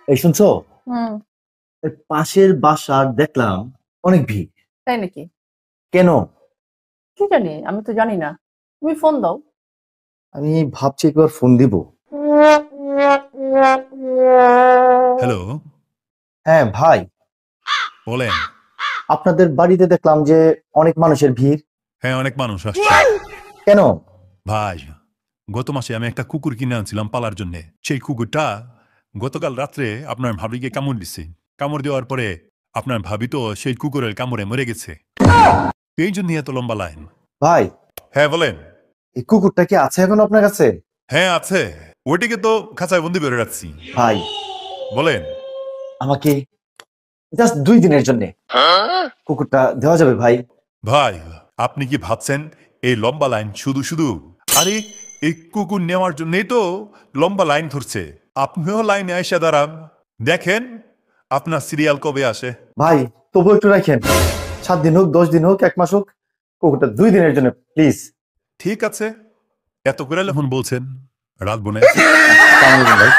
এই শুনছো? হুম। এর পাশের বাসার দেখলাম অনেক ভিড়। তাই নাকি? কেন? কি জানি, আমি তো জানি না। তুমি ফোন দাও। আমি ভাবছি একবার ফোন দিব। হ্যালো, হ্যাঁ ভাই, বলেন। আপনাদের বাড়িতে দেখলাম যে অনেক মানুষের ভিড়। হ্যাঁ, অনেক মানুষ আসছে। কেন? ভাই, গত মাসে আমি একটা কুকুর কিনে আনছিলাম পালার জন্য। সেই কুকুরটা গতকাল রাত্রে আপনার ভাবিকে কামড় দিছে। কামড় দেওয়ার পরে আপনার ভাবি তো সেই কুকুরের কামড়ে মরে গেছে। এই জন্য এত লম্বা লাইন। ভাই, হ্যাঁ বলেন। এই কুকুরটা কি আছে এখন আপনার কাছে? হ্যাঁ আছে, ওইটিকে তো খাঁচায় বন্দি করে রাখছি। ভাই, বলেন। আমাকে জাস্ট 2 দিনের জন্য কুকুরটা দেওয়া যাবে ভাই? ভাই, আপনি কি ভাবছেন এই লম্বা লাইন শুধু শুধু? আরে, এই কুকুর নেওয়ার জন্যই তো লম্বা লাইন ধরছে। আপনিও লাইনে এসে দাঁড়ান, দেখেন আপনার সিরিয়াল কবে আসে। ভাই, তবু একটু রাখেন। 7 দিন হোক, 10 দিন হোক, 1 মাস হোক, কুকুরটা 2 দিনের জন্য প্লিজ। ঠিক আছে, এত করে যখন বলছেন, রাত বনে। ভাই।